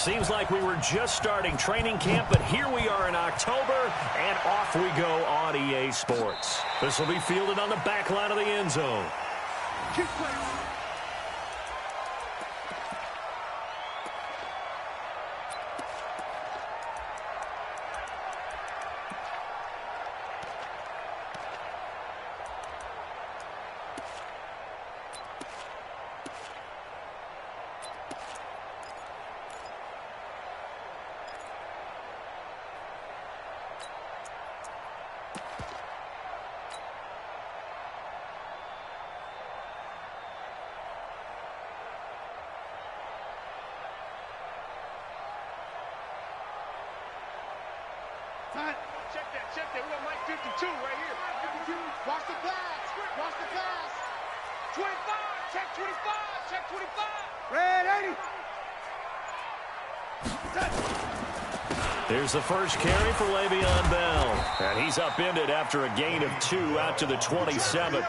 Seems like we were just starting training camp, but here we are in October, and off we go on EA Sports. This will be fielded on the back line of the end zone. Kick play. Check that. We got Mike 52 right here. 52. Watch the pass. Watch the pass. 25. Check 25. Check 25. Red 80. There's the first carry for Le'Veon Bell. And he's upended after a gain of 2 out to the 27.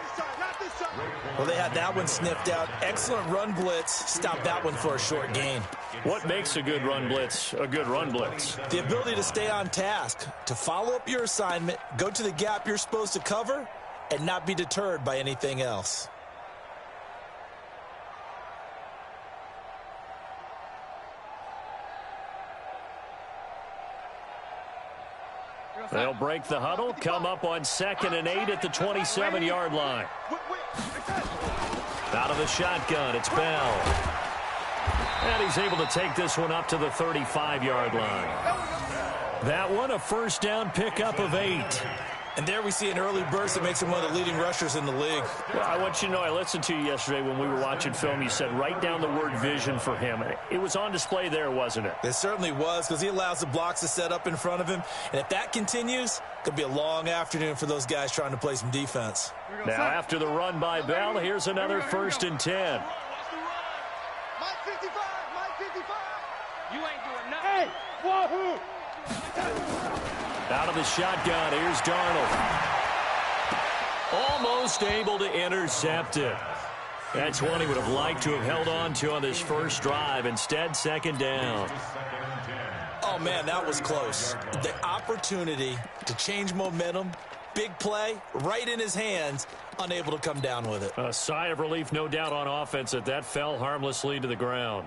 Well, they had that one sniffed out. Excellent run blitz. Stopped that one for a short gain. What makes a good run blitz a good run blitz? The ability to stay on task, to follow up your assignment, go to the gap you're supposed to cover, and not be deterred by anything else. They'll break the huddle, come up on 2nd and 8 at the 27-yard line. Out of the shotgun, it's Bell. And he's able to take this one up to the 35-yard line. That one, a first down pickup of 8. And there we see an early burst that makes him one of the leading rushers in the league. Well, I want you to know, I listened to you yesterday when we were watching film. You said write down the word vision for him. It was on display there, wasn't it? It certainly was, because he allows the blocks to set up in front of him. And if that continues, it could be a long afternoon for those guys trying to play some defense. Now, after the run by Bell, here's another 1st and 10. Mike 55. Mike 55. You ain't doing nothing. Hey, wahoo. Out of the shotgun, here's Darnold. Almost able to intercept it. That's one he would have liked to have held on to on this first drive. Instead, 2nd down. Oh, man, that was close. The opportunity to change momentum, big play, right in his hands, unable to come down with it. A sigh of relief, no doubt, on offense that fell harmlessly to the ground.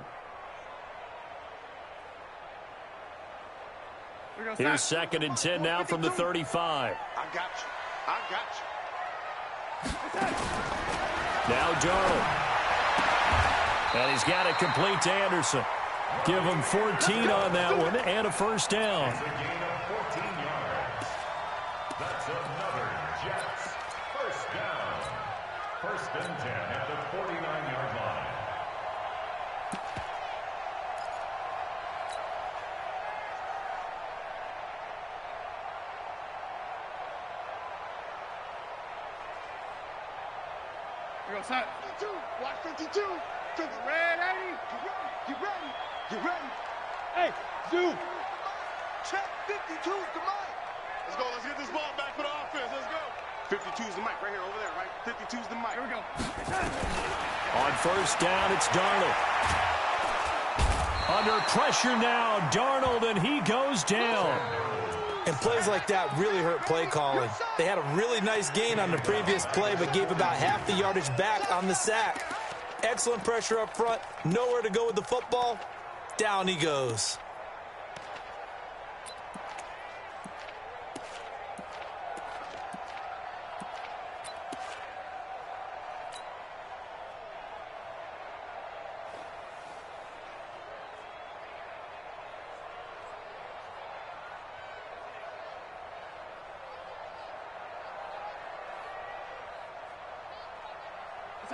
Here's 2nd and 10 now from the 35. I got you. Now Darnold. And he's got it complete to Anderson. Give him 14 on that one and a first down. That's another Jets first down. 1st and 10 at the 49-yard line. Watch 52. Red 80. You ready? Hey, Zoo. Check 52's the mic. Let's go. Let's get this ball back for the offense. Let's go. 52's the mic right here, over there, right? 52's the mic. Here we go. On first down, it's Darnold. Under pressure now, Darnold, and he goes down. And plays like that really hurt play calling. They had a really nice gain on the previous play, but gave about half the yardage back on the sack. Excellent pressure up front. Nowhere to go with the football. Down he goes.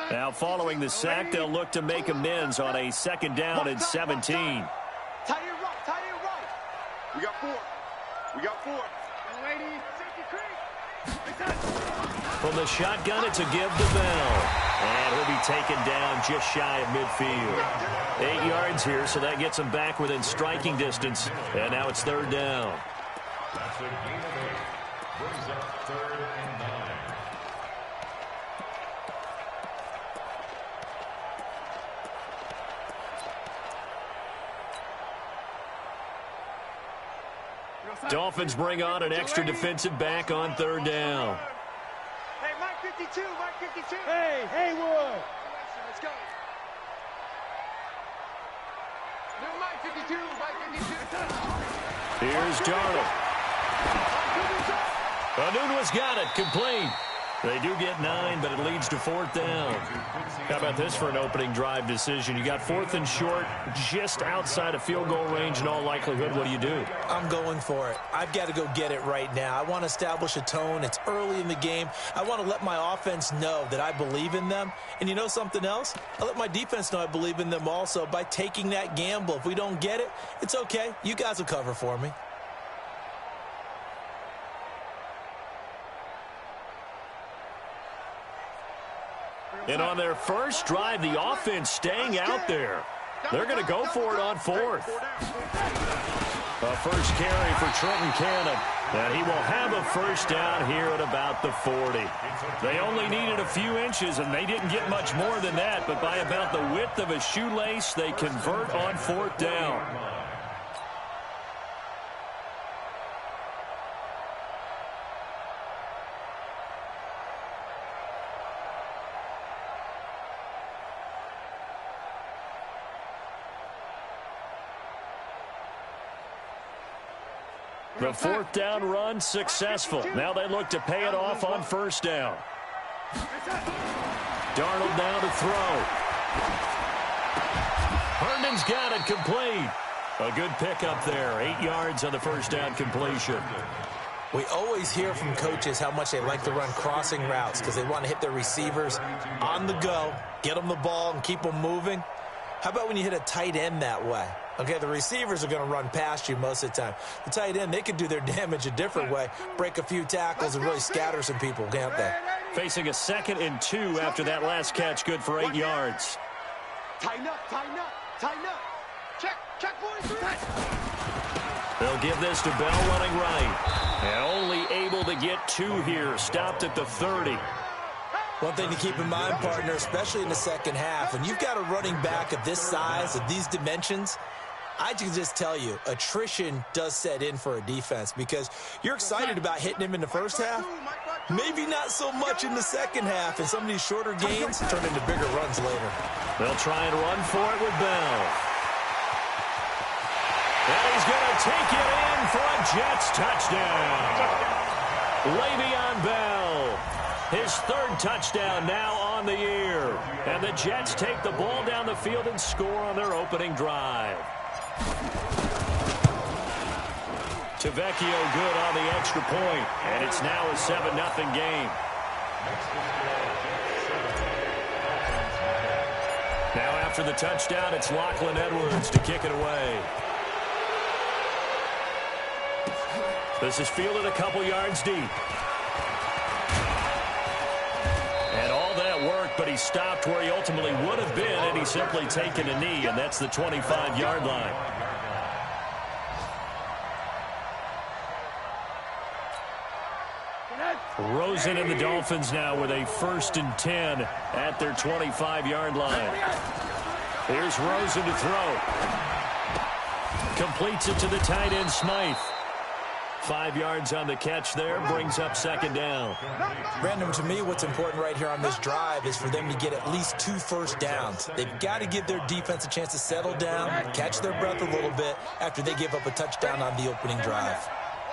Now, following the sack, they'll look to make amends on a 2nd down and 17. Tight end right. We got 4. Lady, From the shotgun, it's a give to Bell. And he'll be taken down just shy of midfield. 8 yards here, so that gets him back within striking distance. And now it's 3rd down. That's a gain of 8. Brings up 3rd and 9. Dolphins bring on an extra defensive back on third down. Hey, Mike 52, Mike 52. Hey, Haywood. Let's go. No, Mike 52, Mike 52. Here's Darnold. Anunwa's got it, complete. They do get 9, but it leads to fourth down. How about this for an opening drive decision? You got fourth and short, just outside of field goal range in all likelihood. What do? I'm going for it. I've got to go get it right now. I want to establish a tone. It's early in the game. I want to let my offense know that I believe in them. And you know something else? I let my defense know I believe in them also by taking that gamble. If we don't get it, it's okay. You guys will cover for me. And on their first drive, the offense staying out there. They're going to go for it on fourth. A first carry for Trenton Cannon. And he will have a first down here at about the 40. They only needed a few inches, and they didn't get much more than that. But by about the width of a shoelace, they convert on fourth down. The fourth down run successful. Now they look to pay it off on first down. Darnold now to throw. Herndon's got it complete. A good pickup there. 8 yards on the first down completion. We always hear from coaches how much they like to run crossing routes because they want to hit their receivers on the go, get them the ball, and keep them moving. How about when you hit a tight end that way? Okay, the receivers are going to run past you most of the time. The tight end, they can do their damage a different way, break a few tackles and really scatter some people, can't they? Facing a 2nd and 2 after that last catch, good for 8 yards. Tighten up, tighten up, tighten up. Check, boys. They'll give this to Bell running right. And only able to get 2 here, stopped at the 30. One thing to keep in mind, partner, especially in the second half, when you've got a running back of this size, of these dimensions, I can just tell you, attrition does set in for a defense because you're excited about hitting him in the first half. Maybe not so much in the second half, and some of these shorter gains turn into bigger runs later. They'll try and run for it with Bell. And he's going to take it in for a Jets touchdown. Le'Veon Bell, his 3rd touchdown now on the year. And the Jets take the ball down the field and score on their opening drive. Tavecchio good on the extra point, and it's now a 7-0 game. Now after the touchdown, it's Lachlan Edwards to kick it away. This is fielded a couple yards deep. And all that work, but he stopped where he ultimately would have been, and he's simply taken a knee, and that's the 25-yard line. Rosen and the Dolphins now with a 1st and 10 at their 25-yard line. Here's Rosen to throw. Completes it to the tight end, Smythe. 5 yards on the catch there, brings up 2nd down. Brandon, to me, what's important right here on this drive is for them to get at least 2 first downs. They've got to give their defense a chance to settle down, catch their breath a little bit after they give up a touchdown on the opening drive.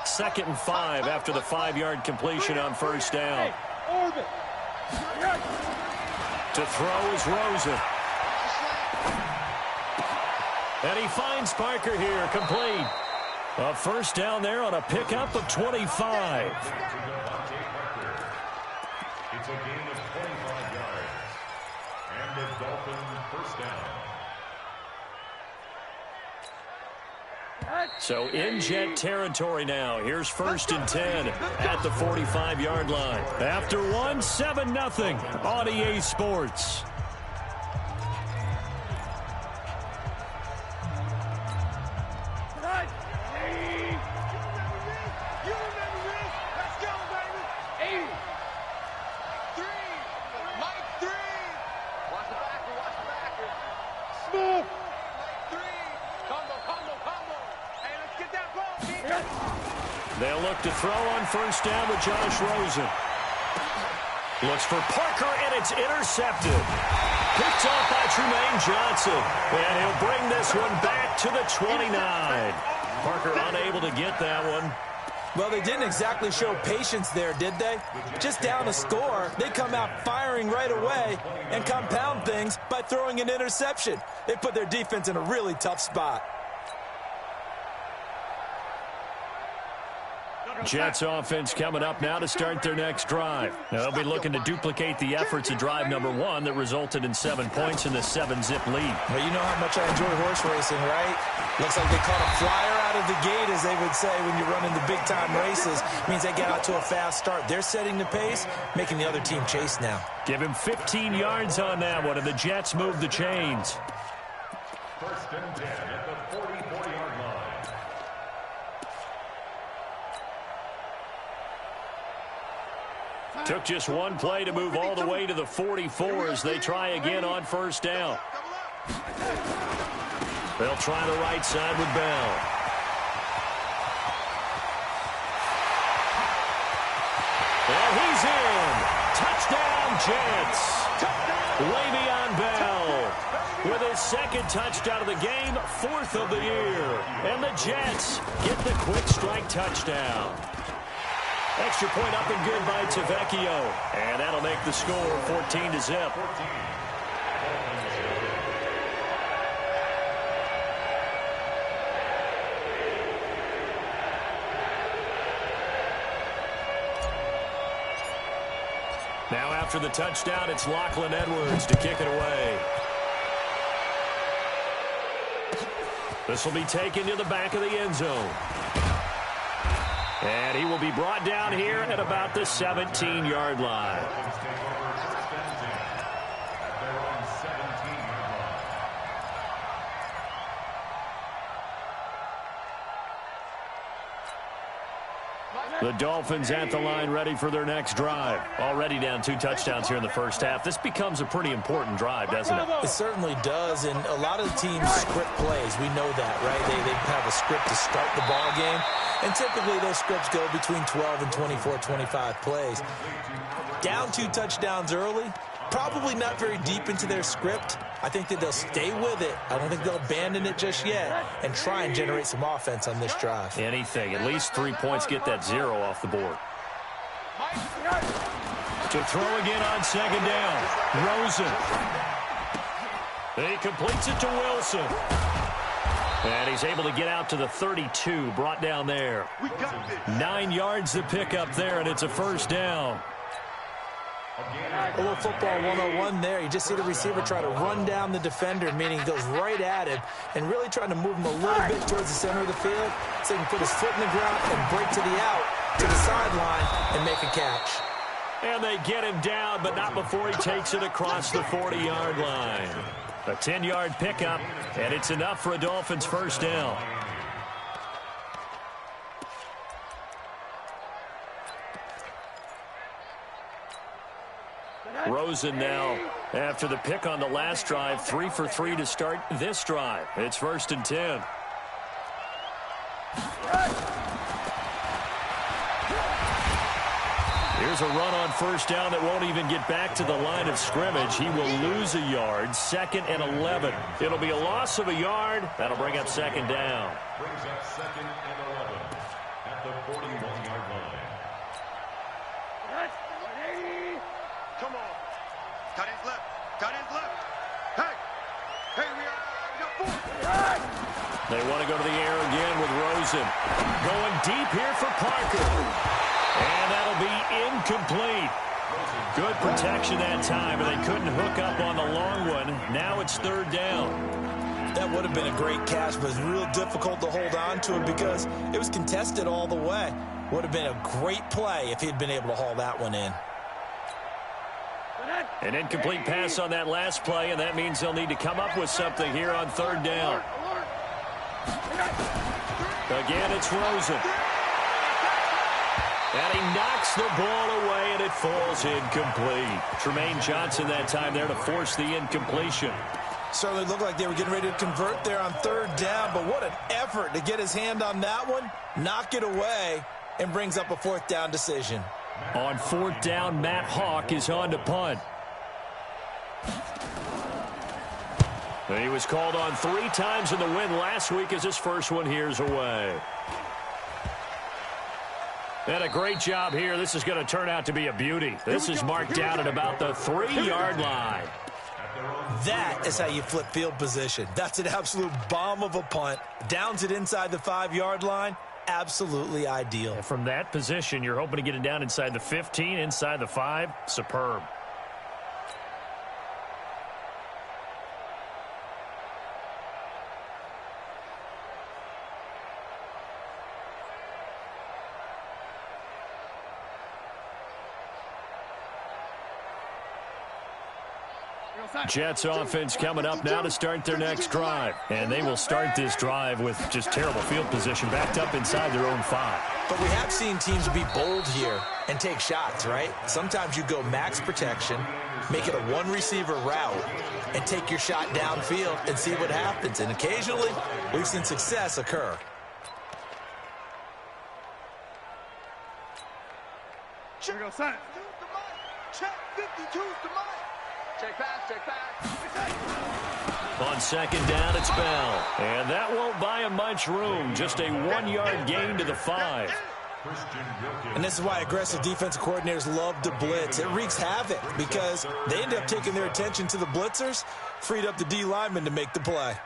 2nd and 5 after the 5-yard completion on first down. To throw is Rosen. And he finds Parker here, complete. A first down there on a pickup of 25. It's a gain of 25 yards. And the Dolphins first down. So in Jet territory now. Here's 1st and 10 at the 45-yard line. After 1, 7-0 on EA Sports. They'll look to throw on first down with Josh Rosen. Looks for Parker, and it's intercepted. Picked off by Trumaine Johnson. And he'll bring this one back to the 29. Parker unable to get that one. Well, they didn't exactly show patience there, did they? Just down a score, they come out firing right away and compound things by throwing an interception. They put their defense in a really tough spot. Jets offense coming up now to start their next drive. Now, they'll be looking to duplicate the efforts of drive number 1 that resulted in 7 points in the 7-zip lead. Well, you know how much I enjoy horse racing, right? Looks like they caught a flyer out of the gate, as they would say when you run in the big-time races. Means they get out to a fast start. They're setting the pace, making the other team chase now. Give him 15 yards on that one, and the Jets move the chains. First and 10 at the 44-yard line. Took just one play to move all the way to the 44 as they try again on first down. They'll try the right side with Bell. And he's in. Touchdown, Jets. Le'Veon Bell with his second touchdown of the game, 4th of the year. And the Jets get the quick strike touchdown. Extra point up and good by Tavecchio. And that'll make the score 14-0. Now after the touchdown, it's Lachlan Edwards to kick it away. This will be taken to the back of the end zone. And he will be brought down here at about the 17-yard line. The Dolphins at the line ready for their next drive. Already down 2 touchdowns here in the first half. This becomes a pretty important drive, doesn't it? It certainly does, and a lot of the teams script plays. We know that, right? They have a script to start the ball game, and typically those scripts go between 12 and 24, 25 plays. Down 2 touchdowns early, probably not very deep into their script. I think that they'll stay with it. I don't think they'll abandon it just yet and try and generate some offense on this drive. Anything. At least 3 points, get that 0 off the board. To throw again on second down. Rosen. He completes it to Wilson. And he's able to get out to the 32, brought down there. 9 yards to pick up there, and it's a first down. A little football 101 there. You just see the receiver try to run down the defender, meaning he goes right at him and really trying to move him a little bit towards the center of the field so he can put his foot in the ground and break to the out, to the sideline, and make a catch. And they get him down, but not before he takes it across the 40-yard line. A 10-yard pickup, and it's enough for a Dolphins first down. Rosen now, after the pick on the last drive, 3 for 3 to start this drive. It's 1st and 10. Here's a run on first down that won't even get back to the line of scrimmage. He will lose a yard, 2nd and 11. It'll be a loss of a yard. That'll bring up second down. Brings up 2nd and 11 at the 41-yard line. Come on. Cut his left. Cut his left. Hey. Hey, we got 4. They want to go to the air again with Rosen. Going deep here for Parker. And that'll be incomplete. Good protection that time, and they couldn't hook up on the long one. Now it's 3rd down. That would have been a great catch, but it's real difficult to hold on to it because it was contested all the way. Would have been a great play if he'd been able to haul that one in. An incomplete pass on that last play, and that means they'll need to come up with something here on 3rd down. Again, it's Rosen. And he knocks the ball away, and it falls incomplete. Trumaine Johnson that time there to force the incompletion. Certainly looked like they were getting ready to convert there on 3rd down, but what an effort to get his hand on that one, knock it away, and brings up a 4th down decision. On 4th down, Matt Hawk is on to punt. He was called on 3 times in the win last week as his first one here's away. And a great job here. This is going to turn out to be a beauty. This is marked out at about the 3-yard line. That is how you flip field position. That's an absolute bomb of a punt. Downs it inside the 5-yard line. Absolutely ideal. And from that position, you're hoping to get it down inside the 15, inside the 5. Superb. Jets offense coming up now to start their next drive. And they will start this drive with just terrible field position, backed up inside their own 5. But we have seen teams be bold here and take shots, right? Sometimes you go max protection, make it a 1-receiver route, and take your shot downfield and see what happens. And occasionally, we've seen success occur. Check 52's the mic. Check pass, check pass. On 2nd down, it's Bell. And that won't buy him much room. Just a 1-yard gain to the 5. And this is why aggressive defensive coordinators love to blitz. It wreaks havoc because they end up taking their attention to the blitzers, freed up the D lineman to make the play.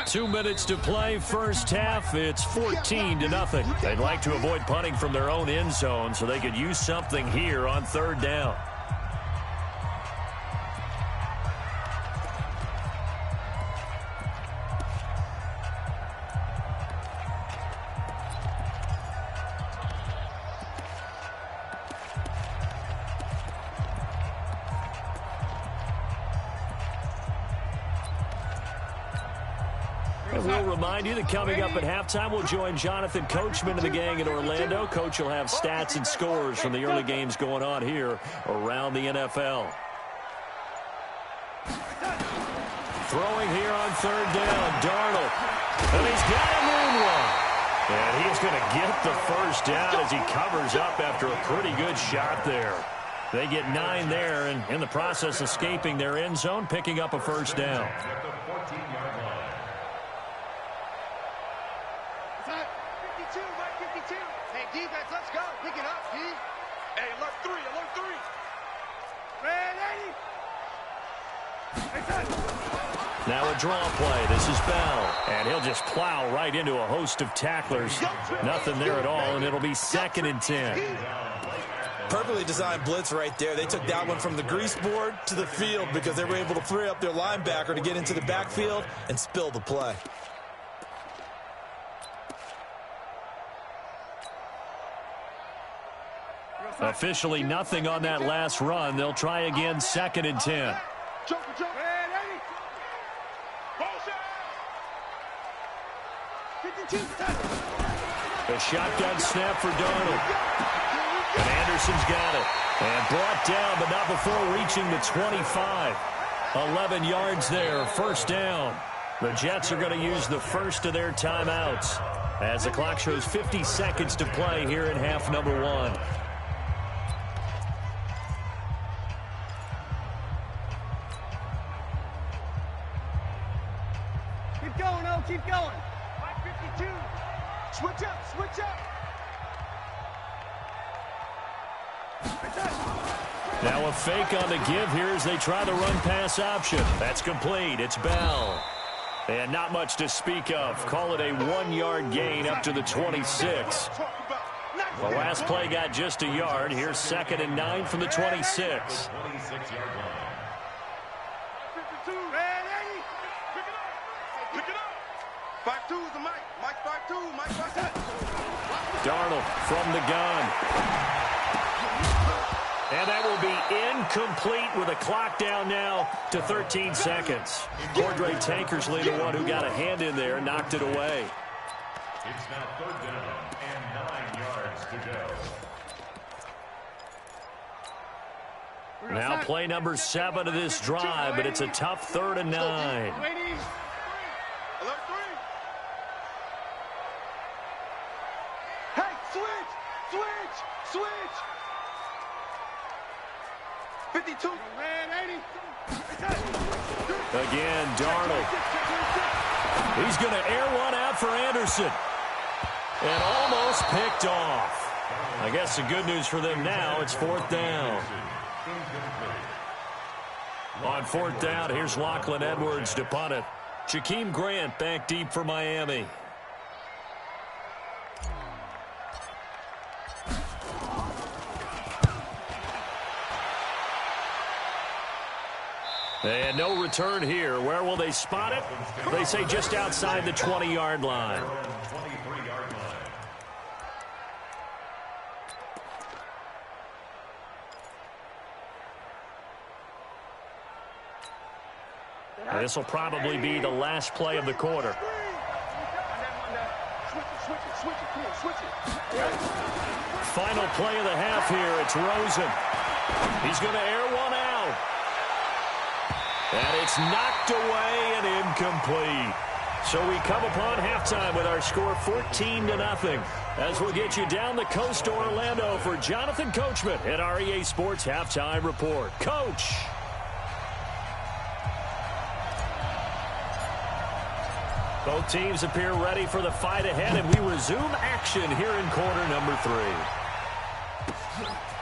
2 minutes to play, first half. It's 14-0. They'd like to avoid punting from their own end zone so they could use something here on 3rd down. We'll remind you that coming up at halftime, we'll join Jonathan Coachman and the gang in Orlando. Coach will have stats and scores from the early games going on here around the NFL. Throwing here on 3rd down, Darnold. And he's got a moonwalk. And he's going to get the first down as he covers up after a pretty good shot there. They get 9 there, and in the process, escaping their end zone, picking up a first down. 52, Mike 52. Hey, defense, let's go. Pick it up, D. Hey, alert 3, alert 3. Ready? Now a draw play. This is Bell. And he'll just plow right into a host of tacklers. Nothing there at all, and it'll be 2nd and 10. Perfectly designed blitz right there. They took that one from the grease board to the field because they were able to free up their linebacker to get into the backfield and spill the play. Officially nothing on that last run. They'll try again, 2nd and 10. A shotgun snap for Darnold. And Anderson's got it. And brought down, but not before reaching the 25. 11 yards there, first down. The Jets are going to use the first of their timeouts as the clock shows 50 seconds to play here in half number 1. Keep going, oh, keep going. 552. Switch up, switch up. Now a fake on the give here as they try the run-pass option. That's complete. It's Bell. And not much to speak of. Call it a 1-yard gain up to the 26. The last play got just a yard. Here's 2nd and 9 from the 26. Darnold from the gun. And that will be incomplete with a clock down now to 13 seconds. Cordray Tankersley, the one who got a hand in there, knocked it away. It's now 3rd down and 9 yards to go. Now play number 7 of this drive, but it's a tough 3rd and 9. Switch. 52. Red 80. Again, Darnold. He's going to air one out for Anderson. And almost picked off. I guess the good news for them now, it's 4th down. On 4th down, here's Lachlan Edwards to punt it. Jakeem Grant back deep for Miami. And no return here. Where will they spot it? They say just outside the 20-yard line. This will probably be the last play of the quarter. Final play of the half here. It's Rosen. He's going to air one out. And it's knocked away and incomplete. So we come upon halftime with our score 14-0. As we'll get you down the coast to Orlando for Jonathan Coachman at our EA Sports Halftime Report. Coach. Both teams appear ready for the fight ahead, and we resume action here in quarter number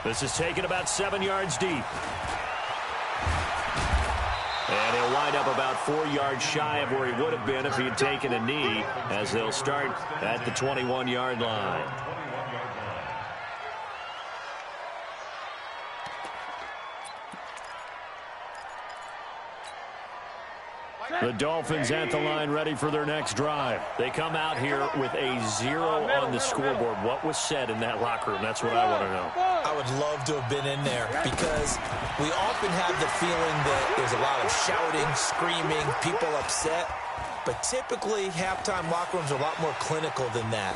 3. This is taken about 7 yards deep. And he'll wind up about 4 yards shy of where he would have been if he had taken a knee, as they'll start at the 21-yard line. The Dolphins at the line ready for their next drive. They come out here with a 0 on the scoreboard. What was said in that locker room? That's what I want to know. I would love to have been in there because we often have the feeling that there's a lot of shouting, screaming, people upset. But typically, halftime locker rooms are a lot more clinical than that.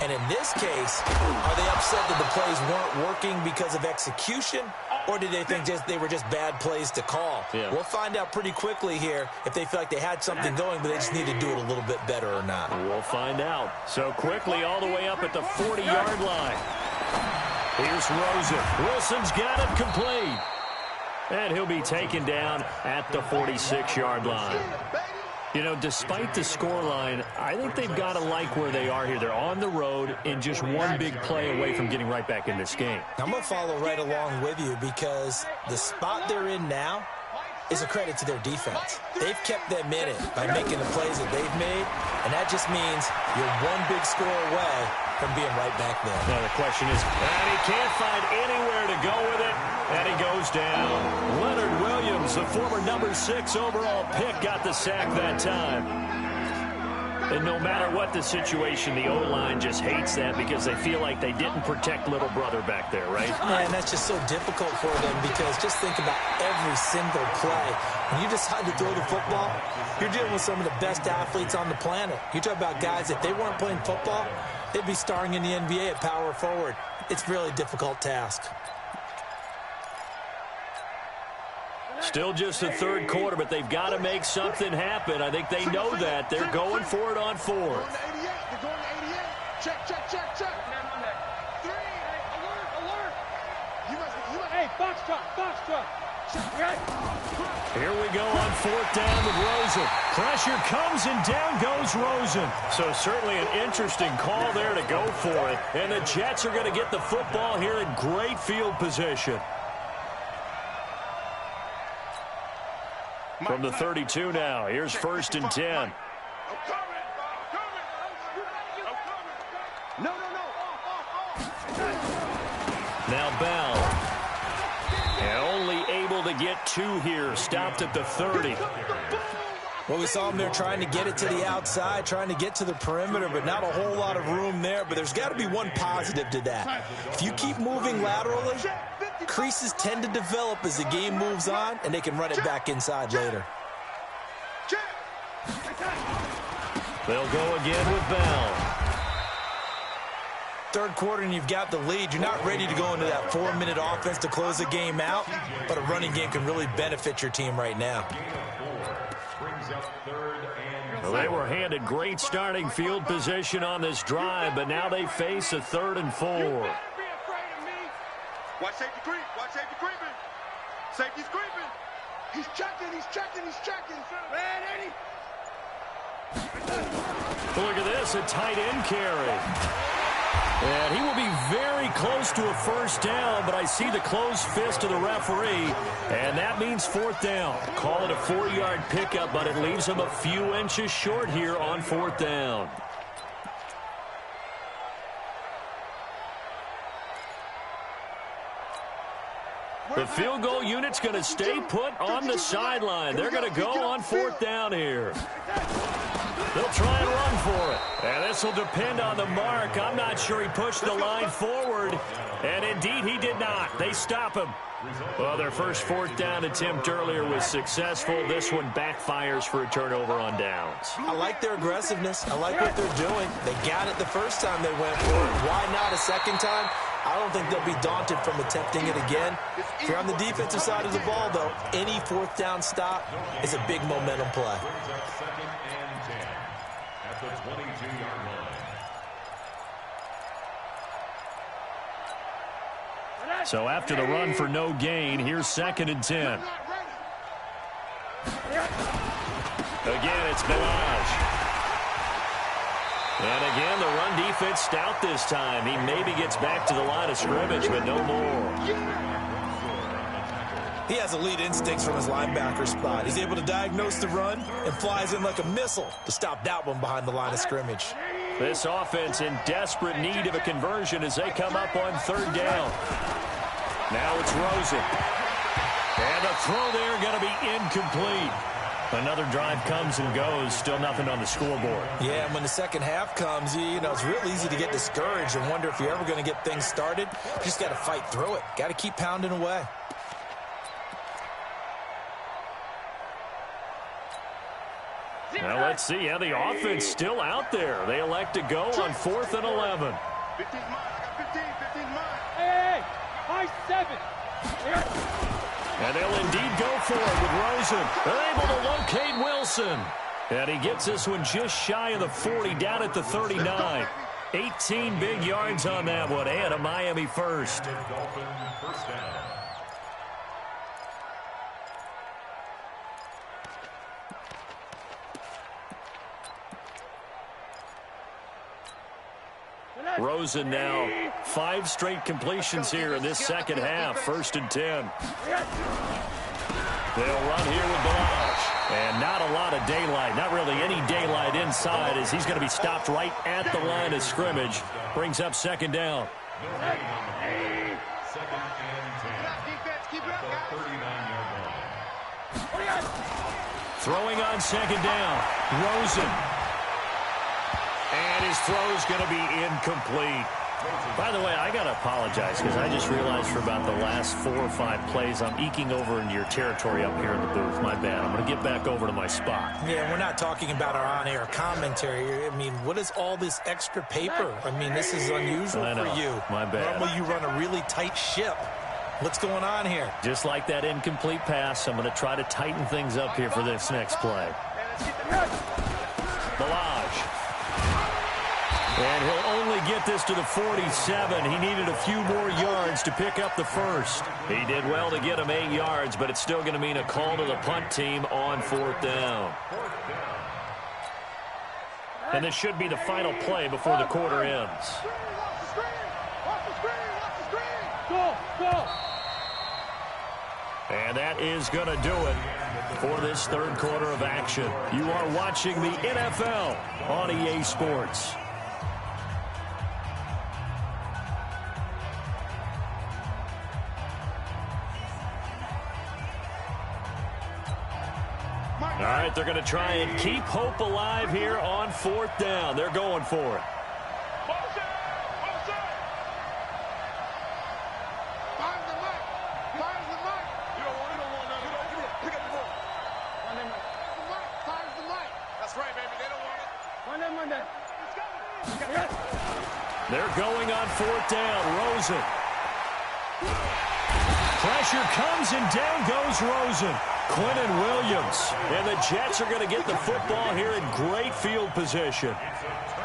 And in this case, are they upset that the plays weren't working because of execution? Or did they think they were just bad plays to call? Yeah. We'll find out pretty quickly here if they feel like they had something going, but they just need to do it a little bit better or not. We'll find out. So quickly all the way up at the 40-yard line. Here's Rosen. Wilson's got it complete. And he'll be taken down at the 46-yard line. You know, despite the scoreline, I think they've got to like where they are here. They're on the road and just one big play away from getting right back in this game. I'm going to follow right along with you because the spot they're in now is a credit to their defense. They've kept them in it by making the plays that they've made, and that just means you're one big score away from being right back there. Now the question is, and he can't find anywhere to go with it, and he goes down. Leonard Williams, the former number 6 overall pick, got the sack that time. And no matter what the situation, the O-line just hates that because they feel like they didn't protect little brother back there, right? Man, that's just so difficult for them because just think about every single play. When you decide to throw the football, you're dealing with some of the best athletes on the planet. You talk about guys, if they weren't playing football, they'd be starring in the NBA at power forward. It's a really difficult task. Still just the third quarter, but they've got to make something happen. I think they know that. They're going for it on 4th. They're going to 88. Check. 3. Alert. Hey, box truck. Here we go on 4th down with Rosen. Pressure comes and down goes Rosen. So certainly an interesting call there to go for it. And the Jets are going to get the football here in great field position. From the 32 now, here's 1st and 10. No. Now Bell. And only able to get 2 here, stopped at the 30. Well, we saw him there trying to get it to the outside, trying to get to the perimeter, but not a whole lot of room there. But there's got to be one positive to that. If you keep moving laterally, creases tend to develop as the game moves on, and they can run it back inside later. They'll go again with Bell. Third quarter and you've got the lead. You're not ready to go into that 4-minute offense to close the game out, but a running game can really benefit your team right now. up 3rd and Well, they were handed great starting field position on this drive, but now they face a 3rd and 4. Watch safety creep. Watch safety creeping. Safety's creeping. He's checking. He's checking. He's checking. Red 80. Look at this, a tight end carry. And he will be very close to a first down, but I see the closed fist of the referee, and that means 4th down. Call it a 4-yard pickup, but it leaves him a few inches short here on 4th down. The field goal unit's going to stay put on the sideline. They're going to go on 4th down here. They'll try and run for it. And this will depend on the mark. I'm not sure he pushed the line forward. And indeed, he did not. They stop him. Well, their first 4th down attempt earlier was successful. This one backfires for a turnover on downs. I like their aggressiveness. I like what they're doing. They got it the first time they went for it. Why not a second time? I don't think they'll be daunted from attempting it again. If you're on the defensive side of the ball, though, any 4th down stop is a big momentum play. 2nd and 10 at the 22-yard line. So after the run for no gain, here's 2nd and 10. Again, it's Bellage. And again, the run defense stout this time. He maybe gets back to the line of scrimmage, but no more. He has elite instincts from his linebacker spot. He's able to diagnose the run and flies in like a missile to stop that one behind the line of scrimmage. This offense in desperate need of a conversion as they come up on 3rd down. Now it's Rosen. And the throw there going to be incomplete. Another drive comes and goes. Still nothing on the scoreboard. Yeah, and when the second half comes, you know, it's real easy to get discouraged and wonder if you're ever going to get things started. You just got to fight through it. Got to keep pounding away. Now let's see how the offense still out there. They elect to go on 4th and 11. 15's mine. I got 15. 15's mine. Hey, my 7. And they'll indeed go for it with Rosen. They're able to locate Wilson. And he gets this one just shy of the 40, down at the 39. 18 big yards on that one, and a Miami first. Dolphin first down. Rosen now 5 straight completions here in this second half. 1st and 10. They'll run here with Bellage. And not a lot of daylight. Not really any daylight inside as he's going to be stopped right at the line of scrimmage. Brings up 2nd down. 2nd and 10 at the 39-yard line. Throwing on 2nd down. Rosen. And his throw's going to be incomplete. By the way, I got to apologize because I just realized for about the last 4 or 5 plays, I'm eking over into your territory up here in the booth. My bad. I'm going to get back over to my spot. Yeah, we're not talking about our on-air commentary. I mean, what is all this extra paper? I mean, this is unusual for you. My bad. Normally you run a really tight ship. What's going on here? Just like that incomplete pass, I'm going to try to tighten things up here for this next play. Bellage. And he'll only get this to the 47. He needed a few more yards to pick up the first. He did well to get him 8 yards, but it's still going to mean a call to the punt team on 4th down. And this should be the final play before the quarter ends. And that is going to do it for this 3rd quarter of action. You are watching the NFL on EA Sports. All right, they're going to try and keep hope alive here on 4th down. They're going for it. They're going on 4th down. Rosen. Pressure comes and down goes Rosen. Quinnen Williams. And the Jets are going to get the football here in great field position.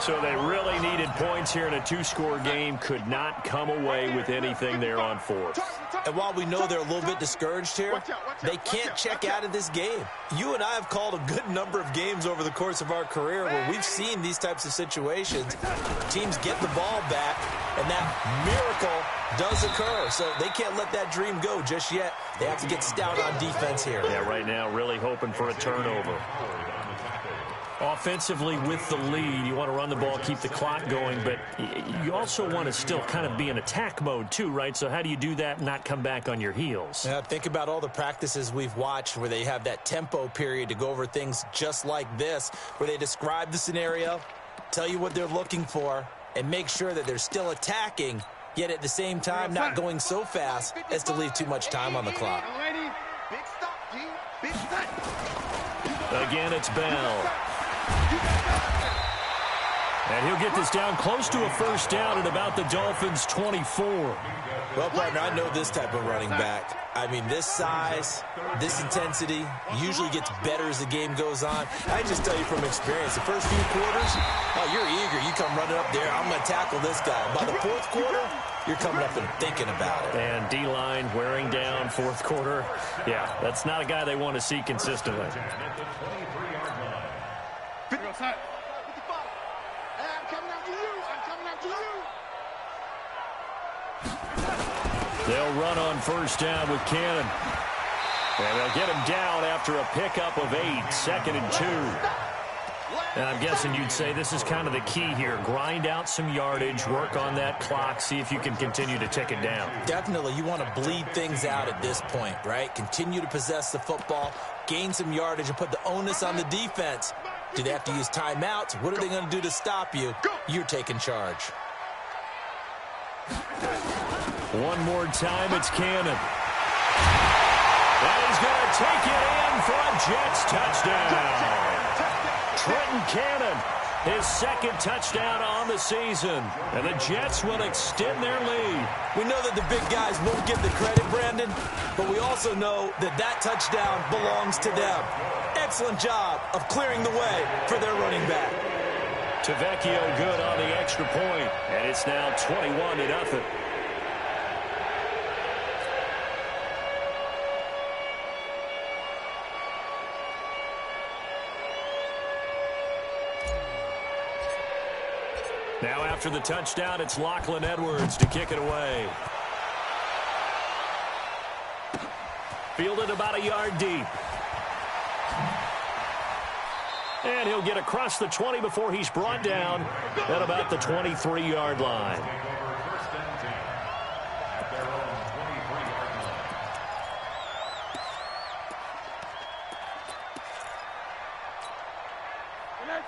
So they really needed points here in a two-score game. Could not come away with anything there on fourth. And while we know they're a little bit discouraged here, they can't check out of this game. You and I have called a good number of games over the course of our career where we've seen these types of situations. Teams get the ball back, and that miracle does occur. So they can't let that dream go just yet. They have to get stout on defense here. Yeah, right now really hoping for a turnover. Offensively with the lead, you want to run the ball, keep the clock going, but you also want to still kind of be in attack mode too, right? So how do you do that and not come back on your heels? Yeah, think about all the practices we've watched where they have that tempo period to go over things just like this, where they describe the scenario, tell you what they're looking for, and make sure that they're still attacking, yet at the same time not going so fast as to leave too much time on the clock. Again, it's Bell. And he'll get this down close to a first down at about the Dolphins' 24. Well, partner, I know this type of running back. I mean, this size, this intensity usually gets better as the game goes on. I just tell you from experience, the first few quarters, oh, you're eager. You come running up there, I'm going to tackle this guy. By the fourth quarter, you're coming up and thinking about it. And D-line wearing down fourth quarter. Yeah, that's not a guy they want to see consistently. They'll run on first down with Cannon. And they'll get him down after a pickup of 8, 2nd and 2. And I'm guessing you'd say this is kind of the key here. Grind out some yardage, work on that clock, see if you can continue to tick it down. Definitely, you want to bleed things out at this point, right? Continue to possess the football, gain some yardage, and put the onus on the defense. Do they have to use timeouts? What are they going to do to stop you? You're taking charge. One more time, it's Cannon. And he's going to take it in for a Jets touchdown. Trenton Cannon, his second touchdown on the season. And the Jets will extend their lead. We know that the big guys won't get the credit, Brandon, but we also know that that touchdown belongs to them. Excellent job of clearing the way for their running back. Tavecchio good on the extra point, and it's now 21-0. Now after the touchdown, it's Lachlan Edwards to kick it away. Fielded about a yard deep. And he'll get across the 20 before he's brought down at about the 23-yard line.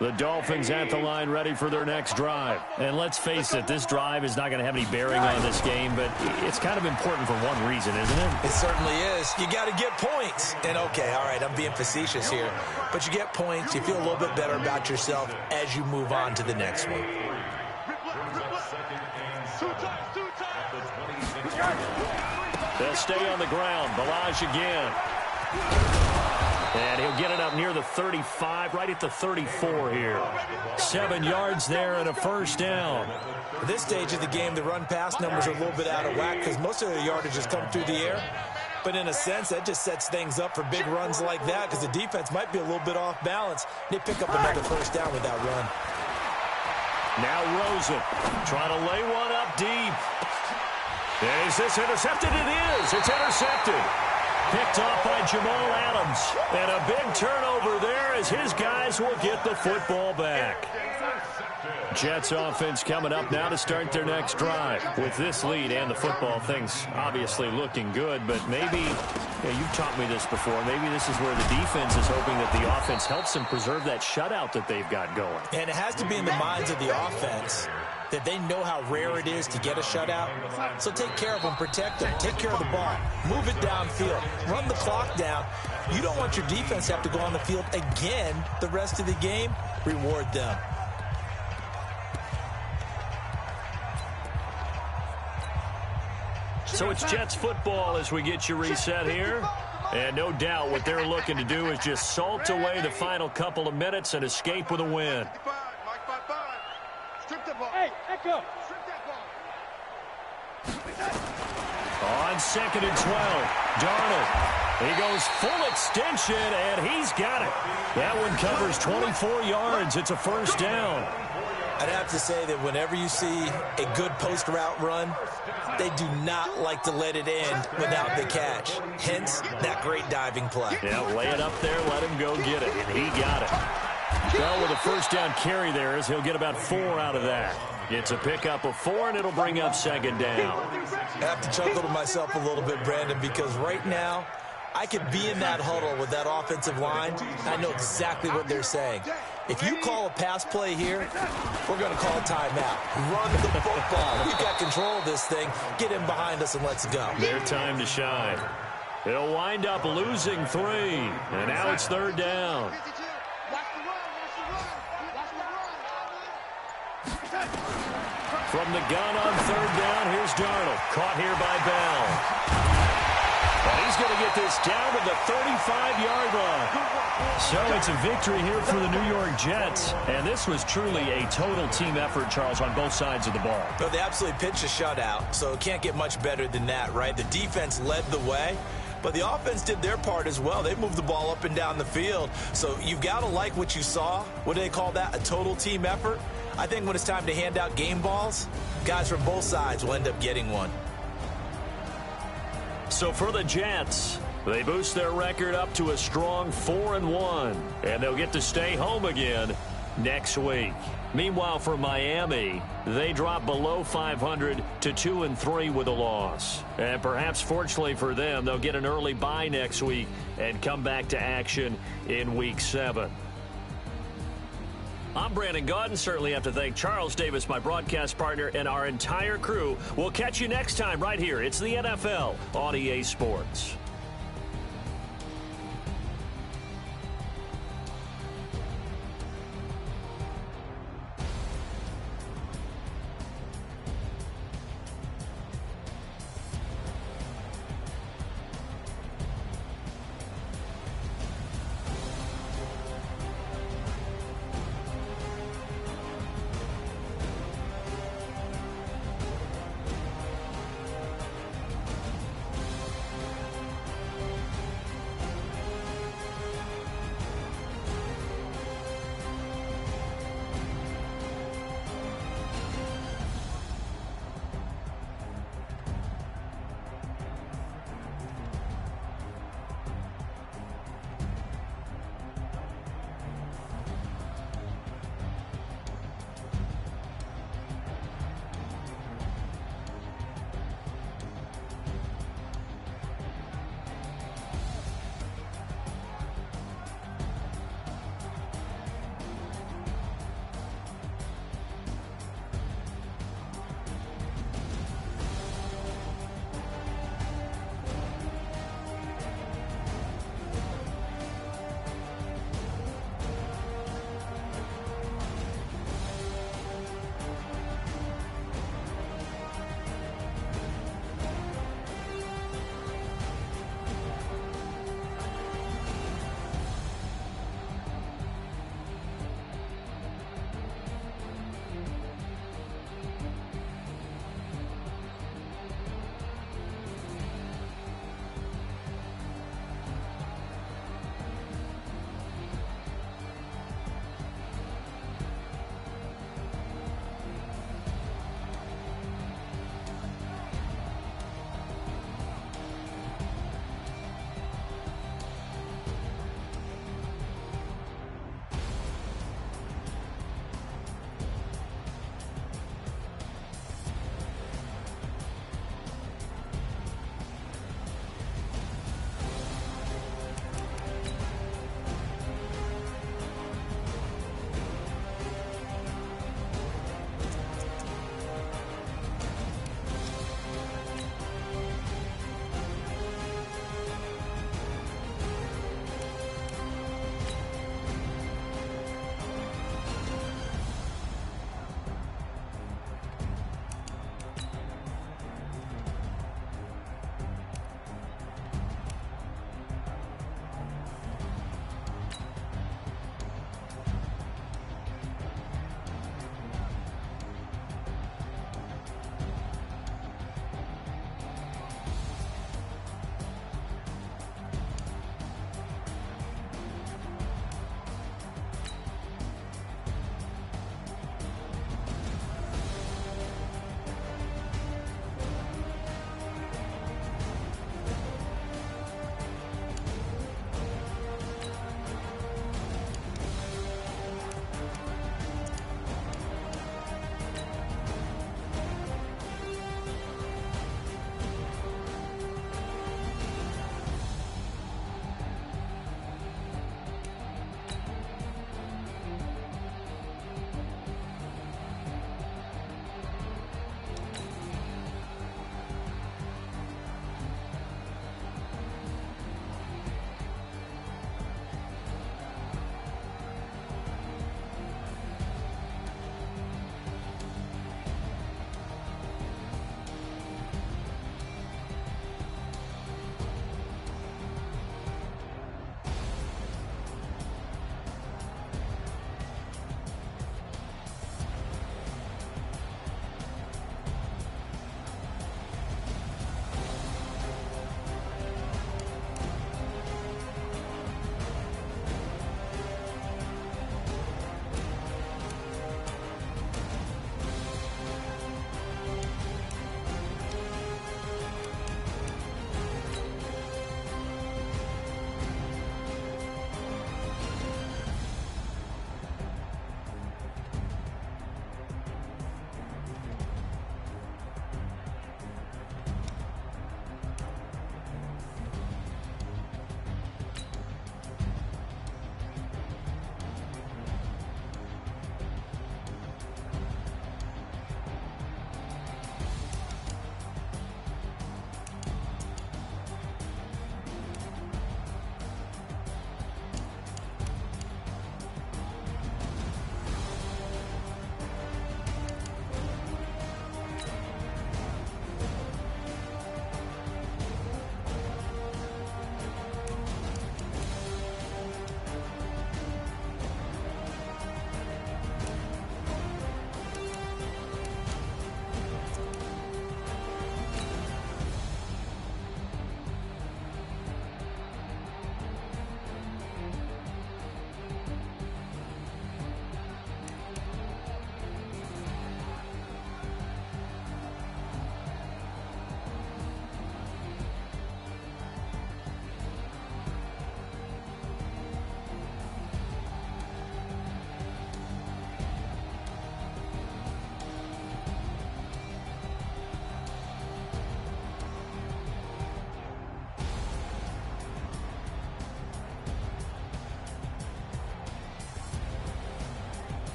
The Dolphins at the line ready for their next drive. And let's face it, this drive is not going to have any bearing on this game, but it's kind of important for one reason, isn't it? It certainly is. You got to get points. And okay, all right, I'm being facetious here, but you get points, you feel a little bit better about yourself as you move on to the next one. They'll stay on the ground. Ballage again. And he'll get it up near the 35, right at the 34 here. 7 yards there and a first down. At this stage of the game, the run-pass numbers are a little bit out of whack because most of the yardage has come through the air. But in a sense, that just sets things up for big runs like that because the defense might be a little bit off balance. They pick up another first down with that run. Now Rosen trying to lay one up deep. Is this intercepted? It is. It's intercepted. Picked off by Jamal Adams. And a big turnover there as his guys will get the football back. Jets offense coming up now to start their next drive. With this lead and the football, things obviously looking good, but maybe, you've taught me this before, maybe this is where the defense is hoping that the offense helps them preserve that shutout that they've got going. And it has to be in the minds of the offense that they know how rare it is to get a shutout. So take care of them, protect them, take care of the ball, move it downfield, run the clock down. You don't want your defense to have to go on the field again the rest of the game. Reward them. So it's Jets football as we get you reset here. And no doubt what they're looking to do is just salt away the final couple of minutes and escape with a win. Hey, Echo. On 2nd and 12, Darnold. He goes full extension, and he's got it. That one covers 24 yards. It's a first down. I'd have to say that whenever you see a good post route run, they do not like to let it end without the catch. Hence, that great diving play. Yeah, lay it up there, let him go get it, and he got it. Well, with a first down carry there, as he'll get about 4 out of that. It's a pickup of 4, and it'll bring up 2nd down. I have to chuckle to myself a little bit, Brandon, because right now, I could be in that huddle with that offensive line. I know exactly what they're saying. If you call a pass play here, we're going to call a timeout. Run the football. We've got control of this thing. Get in behind us and let's go. Their time to shine. They'll wind up losing 3, and now it's 3rd down. From the gun on 3rd down, here's Darnold. Caught here by Bell. And he's going to get this down to the 35-yard line. So it's a victory here for the New York Jets. And this was truly a total team effort, Charles, on both sides of the ball. Well, they absolutely pitched a shutout, so it can't get much better than that, right? The defense led the way, but the offense did their part as well. They moved the ball up and down the field. So you've got to like what you saw. What do they call that? A total team effort? I think when it's time to hand out game balls, guys from both sides will end up getting one. So for the Jets, they boost their record up to a strong 4-1, and they'll get to stay home again next week. Meanwhile, for Miami, they drop below 500 to 2-3 with a loss. And perhaps fortunately for them, they'll get an early bye next week and come back to action in Week 7. I'm Brandon Gaudin. Certainly have to thank Charles Davis, my broadcast partner, and our entire crew. We'll catch you next time right here. It's the NFL on EA Sports.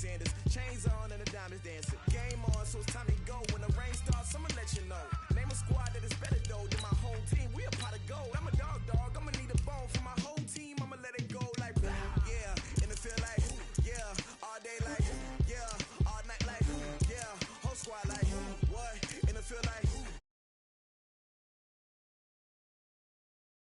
Sanders. Chains on and the diamonds dancing. Game on, so it's time to